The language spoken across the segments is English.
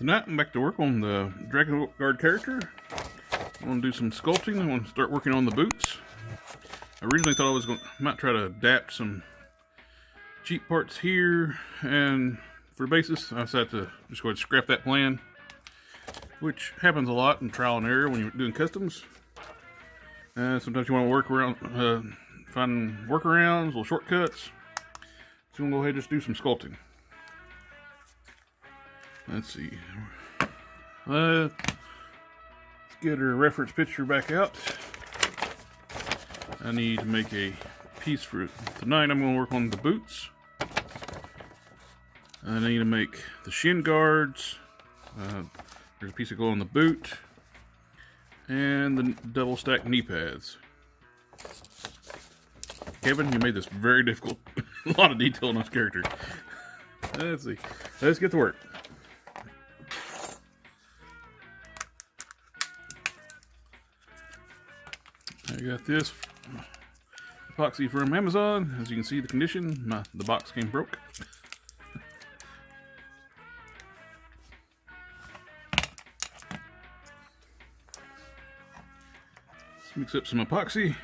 Tonight I'm back to work on the Dragon Guard character. I want to do some sculpting. I want to start working on the boots. I originally thought might try to adapt some cheap parts here, and for the basis I decided to just go ahead and scrap that plan, which happens a lot in trial and error when you're doing customs. Sometimes you want to work around, find workarounds, little shortcuts. So I'm going to go ahead and just do some sculpting. Let's see. Let's get our reference picture back out. I need to make a piece for tonight. I'm going to work on the boots. I need to make the shin guards. There's a piece of glue on the boot. And the double stack knee pads. Kevin, you made this very difficult. A lot of detail on this character. Let's see. Let's get to work. I got this epoxy from Amazon. As you can see, the condition, the box came broke. Let's mix up some epoxy.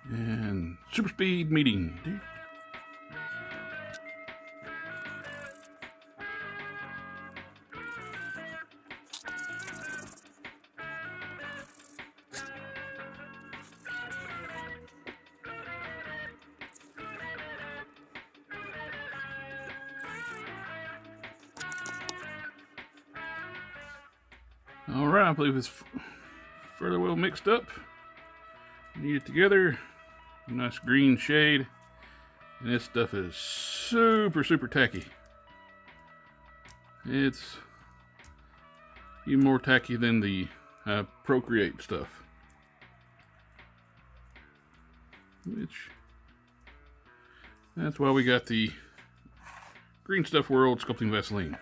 And super speed meeting. All right, I believe it's fairly well mixed up. Knead it together. Nice green shade, and this stuff is super tacky. It's even more tacky than the Procreate stuff, which that's why we got the Green Stuff World Sculpting Vaseline.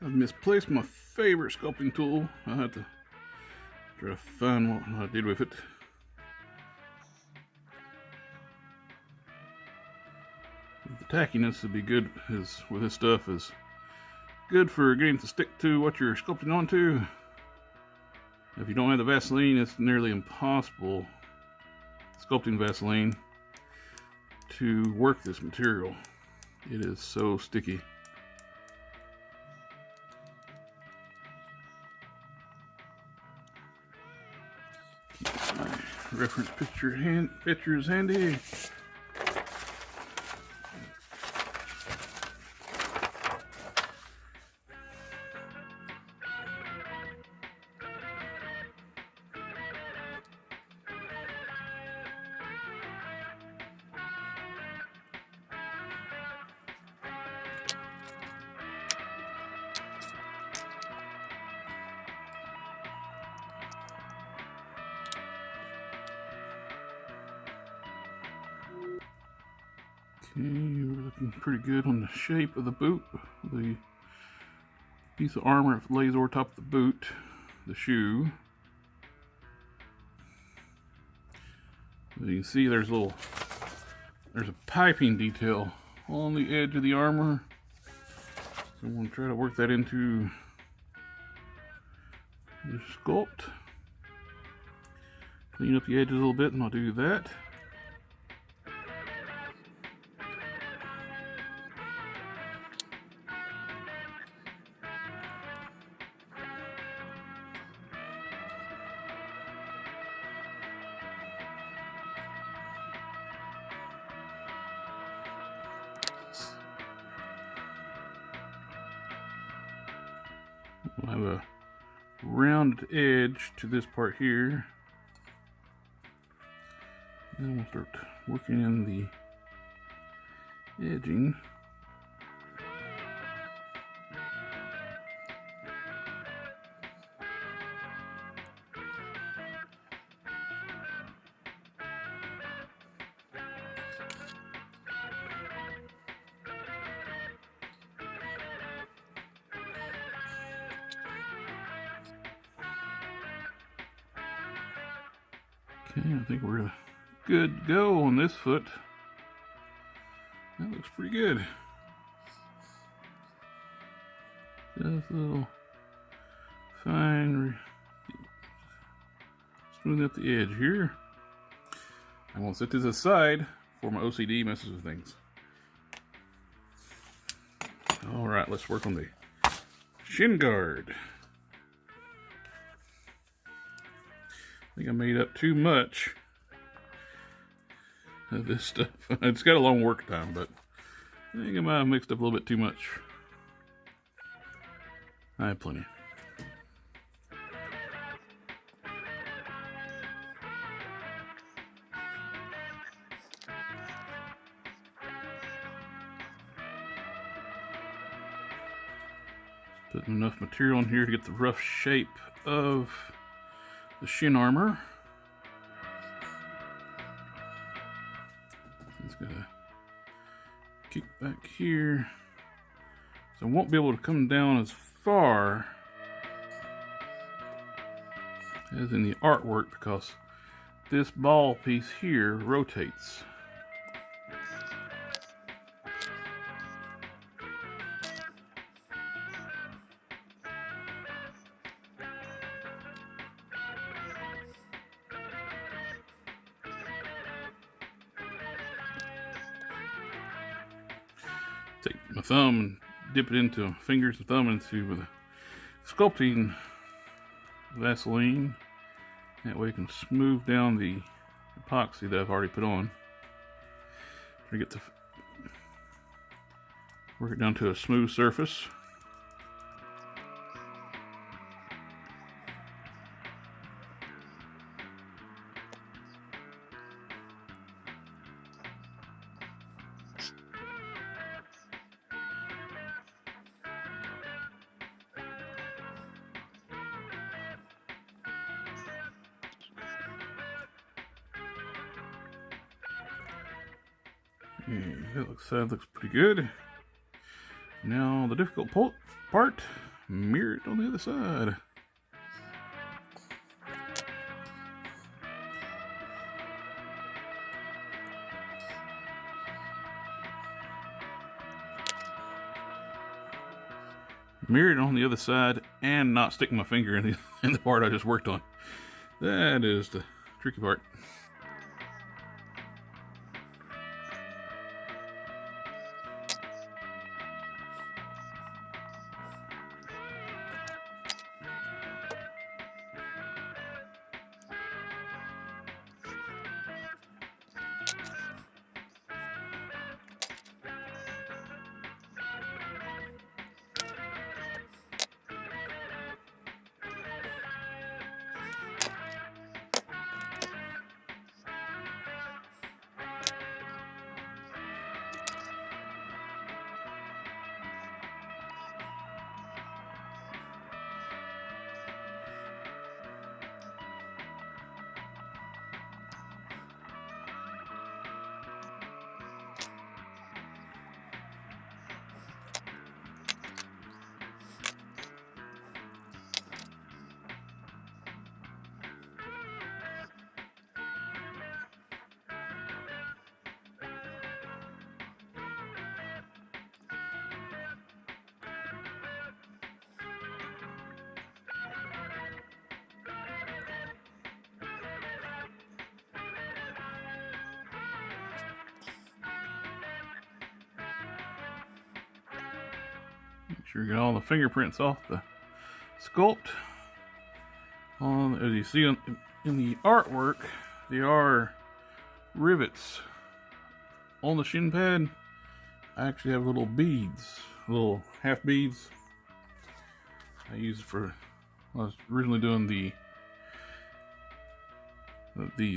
I've misplaced my favorite sculpting tool. I'll have to try to find what I did with it. The tackiness would be good with this stuff is good for getting to stick to what you're sculpting onto. If you don't have the Vaseline, it's nearly impossible, sculpting Vaseline, to work this material. It is so sticky. Reference pictures handy. Okay, we're looking pretty good on the shape of the boot. The piece of armor lays over top of the boot, the shoe. As you can see, there's a piping detail on the edge of the armor. So I'm going to try to work that into the sculpt. Clean up the edges a little bit, and I'll do that. We'll have a rounded edge to this part here. Then we'll start working in the edging. Okay, I think we're good to go on this foot. That looks pretty good. Just a little fine smoothing up the edge here. I'm going to set this aside before my OCD messes with things. Alright, let's work on the Shin Guard. I think I made up too much of this stuff. It's got a long work time, but I think I might have mixed up a little bit too much. I have plenty. Just putting enough material in here to get the rough shape of the shin armor. It's got a kick back here, so I won't be able to come down as far as in the artwork because this ball piece here rotates. Take my thumb and dip it into fingers and thumb into the sculpting Vaseline. That way you can smooth down the epoxy that I've already put on. Try to get work it down to a smooth surface. Okay, that looks pretty good. Now the difficult part, mirror it on the other side. Mirror it on the other side and not stick my finger in the part I just worked on. That is the tricky part. Make sure you get all the fingerprints off the sculpt. As you see in the artwork, there are rivets on the shin pad. I actually have little beads, little half beads. I use it for, I was originally doing the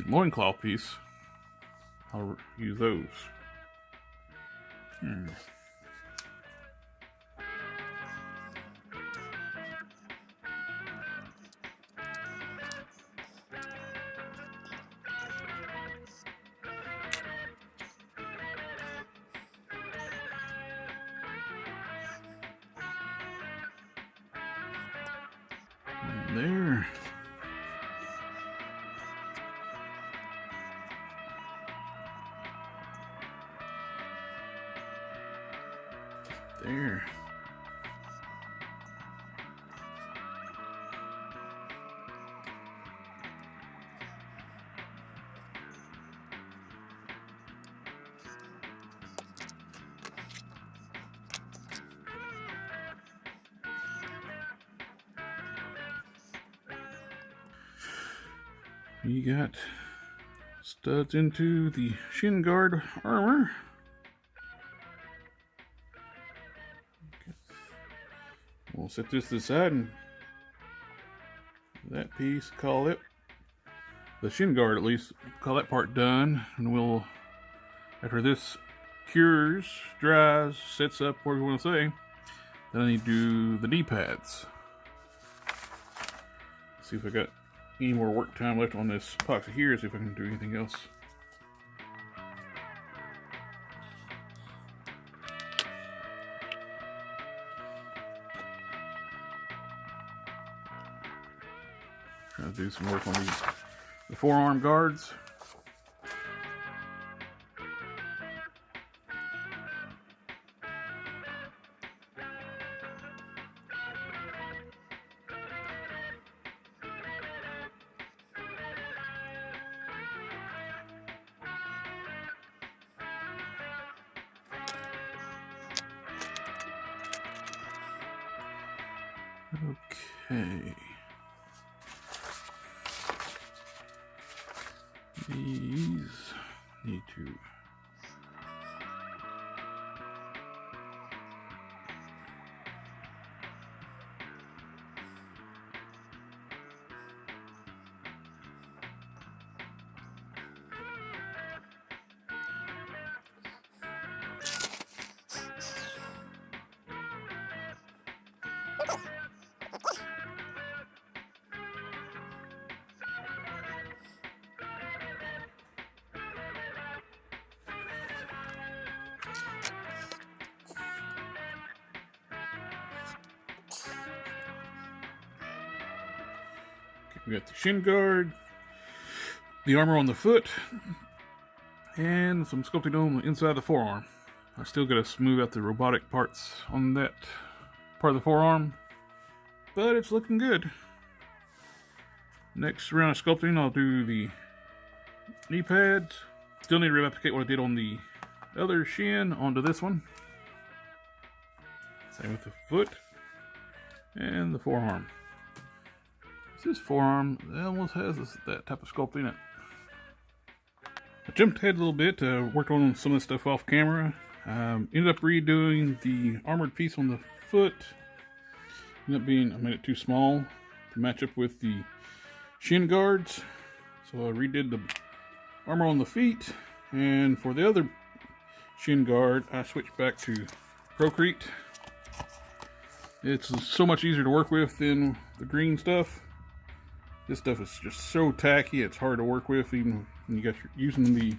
loincloth piece. I'll use those. There. There. You got studs into the Shin Guard armor. We'll set this to the side and that piece, call it the Shin Guard, at least call that part done. And we'll, after this cures, dries, sets up, whatever you want to say, then I need to do the knee pads. See if I got any more work time left on this epoxy here, see if I can do anything else. Trying to do some work on the forearm guards. Okay. These need to we got the Shin Guard, the armor on the foot, and some sculpting on the inside of the forearm. I still got to smooth out the robotic parts on that part of the forearm, but it's looking good. Next round of sculpting, I'll do the knee pads. Still need to replicate what I did on the other shin onto this one. Same with the foot and the forearm. This forearm, it almost has that type of sculpt in it. I jumped ahead a little bit, worked on some of this stuff off camera. Ended up redoing the armored piece on the foot. Ended up being, I made it too small to match up with the shin guards. So I redid the armor on the feet. And for the other shin guard, I switched back to Procrete. It's so much easier to work with than the green stuff. This stuff is just so tacky, it's hard to work with, even when you're using the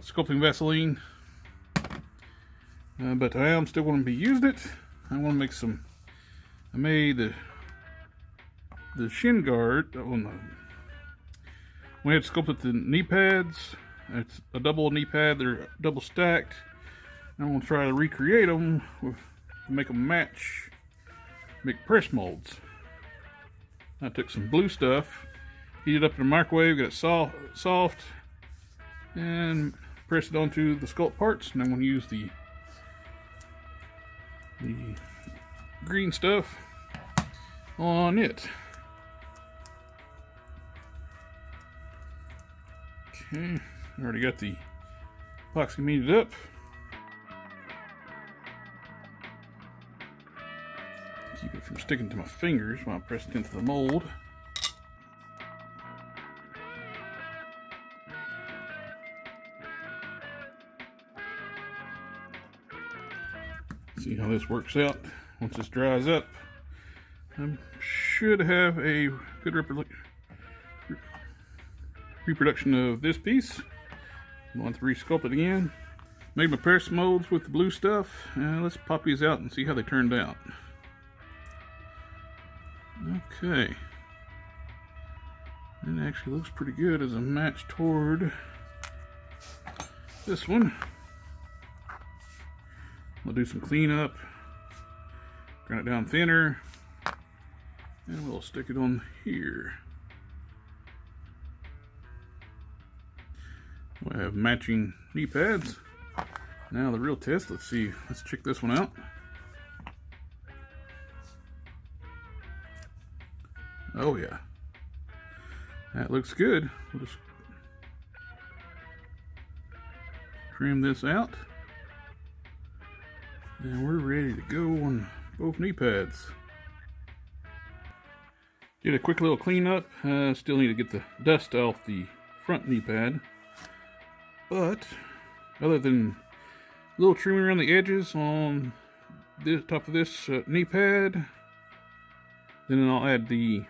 sculpting Vaseline. But I am still going to be using it. I want to make some. I made the Shin Guard. When I had sculpted the knee pads, it's a double knee pad. They're double stacked. I'm going to try to recreate them to make them match. Make press molds. I took some blue stuff, heated up in the microwave, got it soft, and pressed it onto the sculpt parts. And I'm going to use the green stuff on it. Okay, I already got the epoxy kneaded up. Keep it from sticking to my fingers while I press it into the mold. See how this works out. Once this dries up, I should have a good reproduction of this piece. I'm going to resculpt it again. Made my press molds with the blue stuff. Let's pop these out and see how they turned out. Okay. It actually looks pretty good as a match toward this one. We'll do some cleanup, grind it down thinner, and we'll stick it on here. We have matching knee pads. Now the real test, let's see, let's check this one out. Oh yeah, that looks good. We'll just trim this out. And we're ready to go on both knee pads. Did a quick little cleanup. Still need to get the dust off the front knee pad. But other than a little trimming around the edges on the top of this knee pad, then I'll add the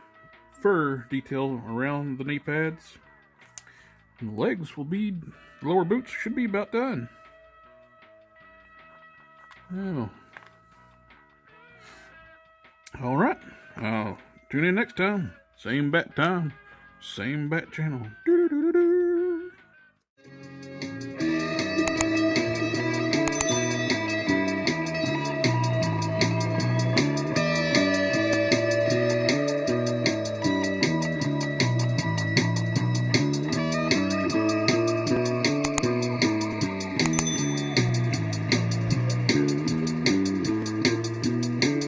fur detail around the knee pads. And the legs will be, the lower boots should be about done. Oh. Alright, I'll tune in next time. Same bat time, same bat channel.